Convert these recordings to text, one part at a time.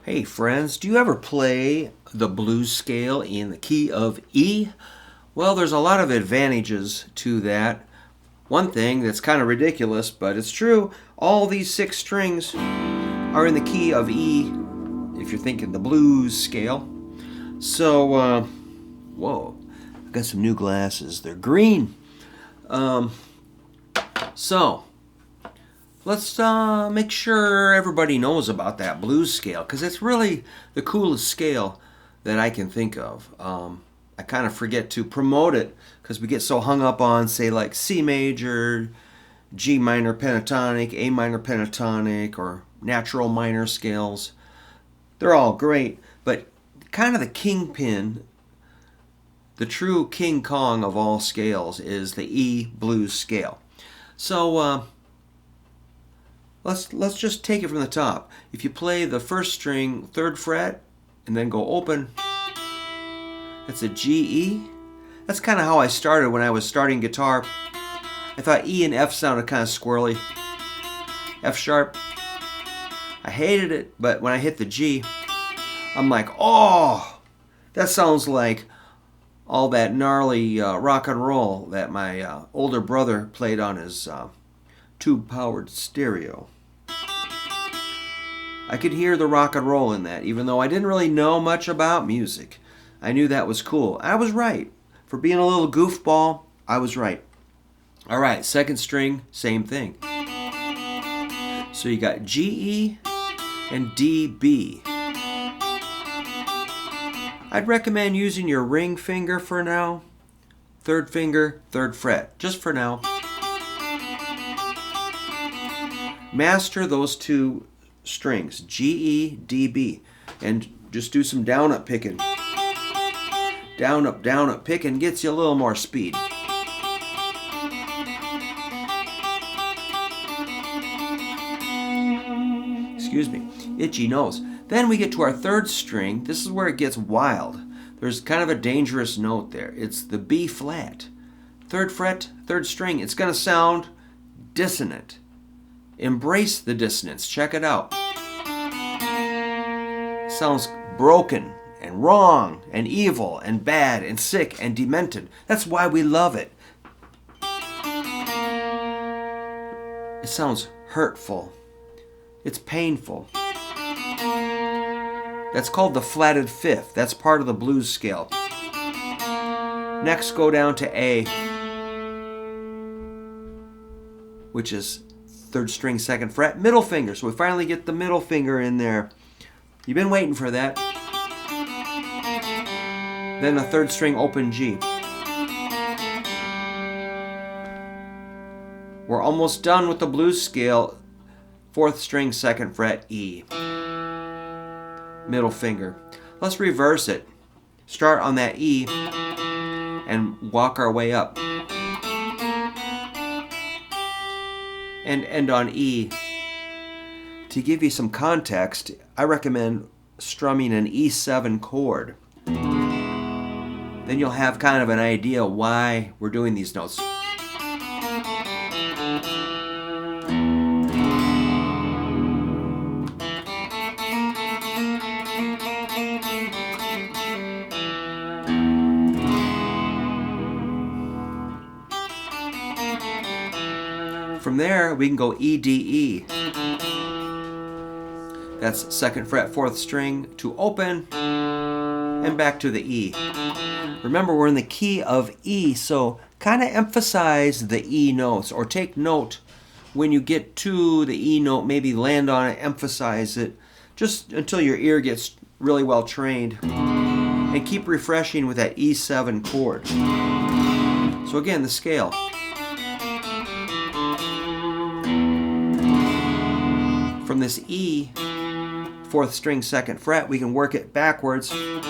Hey friends, do you ever play the blues scale in the key of E? Well, there's a lot of advantages to that. One thing that's kind of ridiculous, but it's true, all these 6 strings are in the key of E if you're thinking the blues scale. So, whoa, I got some new glasses. They're green. So, let's make sure everybody knows about that blues scale, because it's really the coolest scale that I can think of. I kind of forget to promote it because we get so hung up on, say, like C major, G minor pentatonic, A minor pentatonic, or natural minor scales. They're all great, but kind of the kingpin, the true King Kong of all scales, is the E blues scale. So, Let's just take it from the top. If you play the first string, 3rd fret, and then go open, that's a G, E. That's kind of how I started when I was starting guitar. I thought E and F sounded kind of squirrely. F sharp. I hated it, but when I hit the G, I'm like, oh, that sounds like all that gnarly rock and roll that my older brother played on his tube-powered stereo. I could hear the rock and roll in that, even though I didn't really know much about music. I knew that was cool. I was right. For being a little goofball, I was right. All right, 2nd string, same thing. So you got G, E, and D, B. I'd recommend using your ring finger for now. 3rd finger, 3rd fret, just for now. Master those 2 strings, G, E, D, B, and just do some down-up picking. Down-up picking gets you a little more speed. Excuse me, itchy nose. Then we get to our 3rd string. This is where it gets wild. There's kind of a dangerous note there. It's the B flat. 3rd fret, 3rd string. It's going to sound dissonant. Embrace the dissonance. Check it out. Sounds broken and wrong and evil and bad and sick and demented. That's why we love it. It sounds hurtful. It's painful. That's called the flatted 5th. That's part of the blues scale. Next, go down to A, which is 3rd string, 2nd fret, middle finger. So we finally get the middle finger in there. You've been waiting for that. Then a 3rd string, open G. We're almost done with the blues scale. 4th string, 2nd fret, E. Middle finger. Let's reverse it. Start on that E and walk our way up. And end on E. To give you some context, I recommend strumming an E7 chord. Then you'll have kind of an idea why we're doing these notes. From there, we can go E, D, E. That's 2nd fret, 4th string to open, and back to the E. Remember, we're in the key of E, so kind of emphasize the E notes, or take note when you get to the E note, maybe land on it, emphasize it, just until your ear gets really well trained, and keep refreshing with that E7 chord. So again, the scale. From this E, 4th string, 2nd fret, we can work it backwards. I'm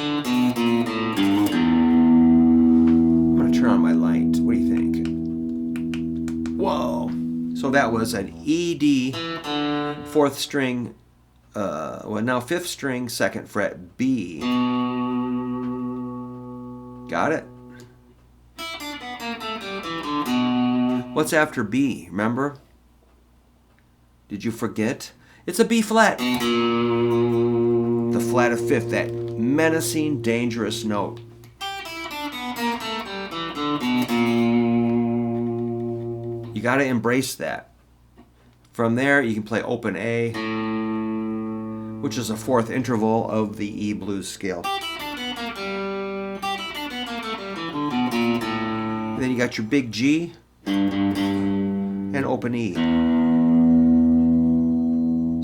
going to turn on my light. What do you think? Whoa! So that was an E, D, 4th string, now 5th string, 2nd fret, B. Got it? What's after B? Remember? Did you forget? It's a B flat. The the flat of fifth, that menacing, dangerous note. You got to embrace that. From there, you can play open A, which is a fourth interval of the E blues scale. And then you got your big G and open E.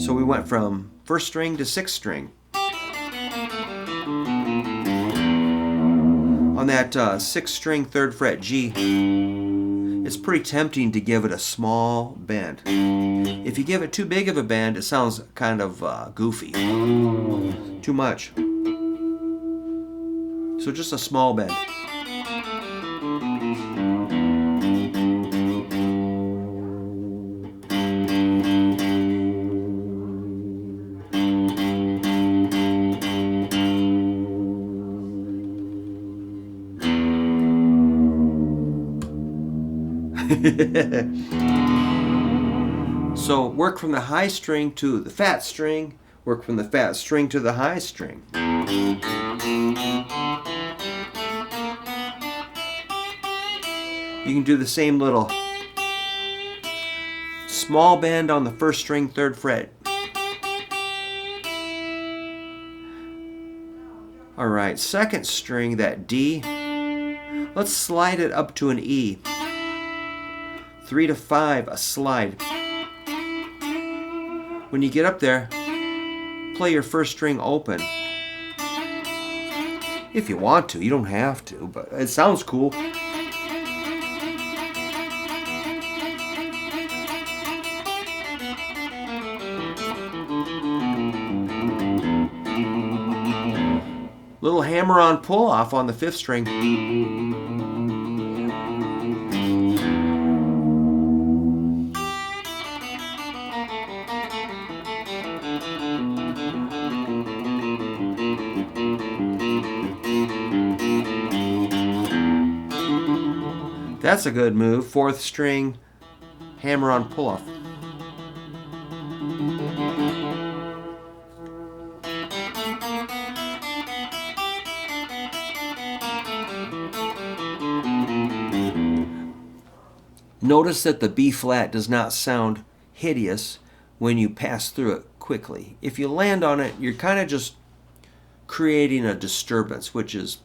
So we went from first string to sixth string. On that sixth string, third fret G, it's pretty tempting to give it a small bend. If you give it too big of a bend, it sounds kind of goofy. Too much. So just a small bend. So work from the high string to the fat string, work from the fat string to the high string. You can do the same little small bend on the first string, third fret. Alright, second string, that D, let's slide it up to an E. 3 to 5, a slide. When you get up there, play your first string open. If you want to, you don't have to, but it sounds cool. Little hammer-on pull-off on the fifth string. That's a good move. Fourth string, hammer-on pull-off. Notice that the B flat does not sound hideous when you pass through it quickly. If you land on it, you're kind of just creating a disturbance, which is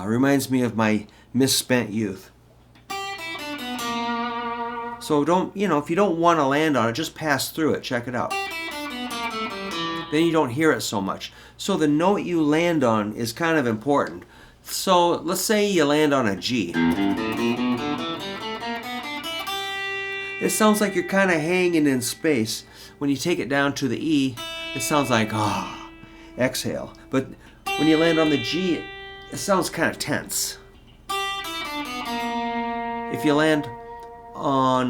reminds me of my misspent youth. So don't, if you don't want to land on it, just pass through it. Check it out. Then you don't hear it so much. So the note you land on is kind of important. So let's say you land on a G. It sounds like you're kind of hanging in space. When you take it down to the E, it sounds like, exhale. But when you land on the G, it sounds kind of tense. If you land on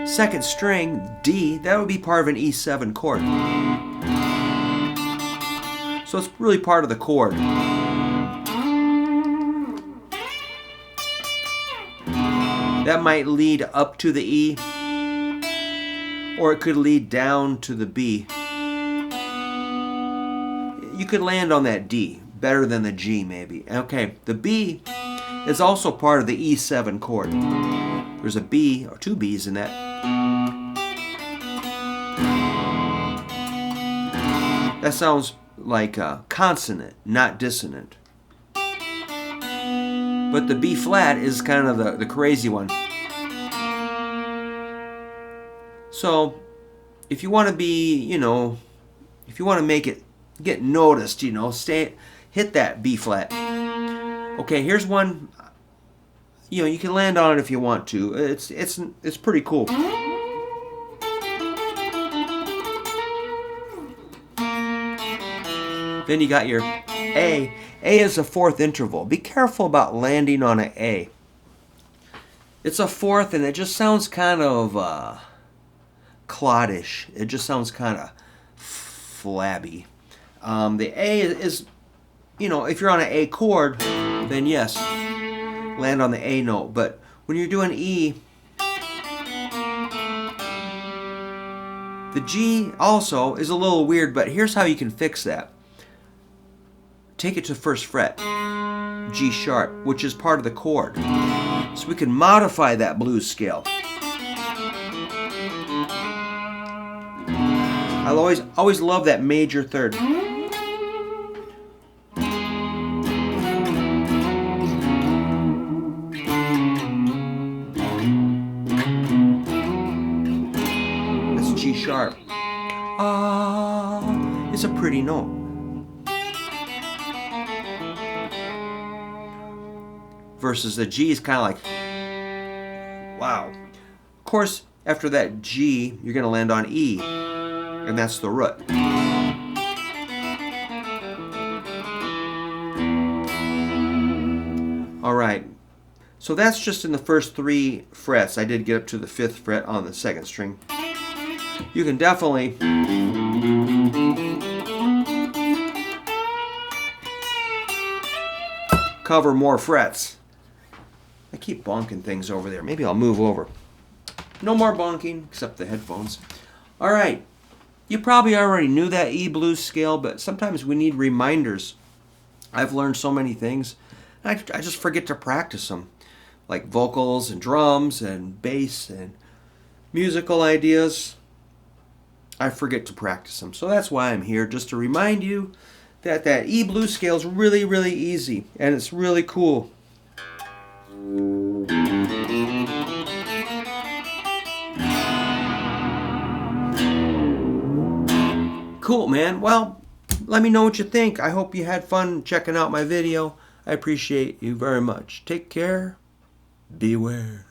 second string, D, that would be part of an E7 chord. So it's really part of the chord. That might lead up to the E, or it could lead down to the B. You could land on that D, better than the G maybe. Okay, the B is also part of the E7 chord. There's a B, or two B's in that. That sounds like a consonant, not dissonant. But the B flat is kind of the crazy one. So, if you want to be, if you want to make it get noticed, hit that B flat. Okay, here's one. You can land on it if you want to. It's pretty cool. Then you got your A. A is a fourth interval. Be careful about landing on an A. It's a fourth, and it just sounds kind of cloddish. It just sounds kind of flabby. The A is, if you're on an A chord, then yes, land on the A note. But when you're doing E, The G also is a little weird, but here's how you can fix that. Take it to first fret, G sharp, which is part of the chord. So we can modify that blues scale. I always love that major third. That's G sharp. Ah, it's a pretty note. Versus the G is kind of like, wow. Of course, after that G, you're going to land on E, and that's the root. All right, so that's just in the first 3 frets. I did get up to the 5th fret on the 2nd string. You can definitely cover more frets. I keep bonking things over there. Maybe I'll move over. No more bonking, except the headphones. All right. You probably already knew that E blues scale, but sometimes we need reminders. I've learned so many things. I just forget to practice them, like vocals and drums and bass and musical ideas. I forget to practice them. So that's why I'm here, just to remind you that that E blues scale is really, really easy, and it's really cool. Cool, man. Well, let me know what you think. I hope you had fun checking out my video. I appreciate you very much. Take care. Beware.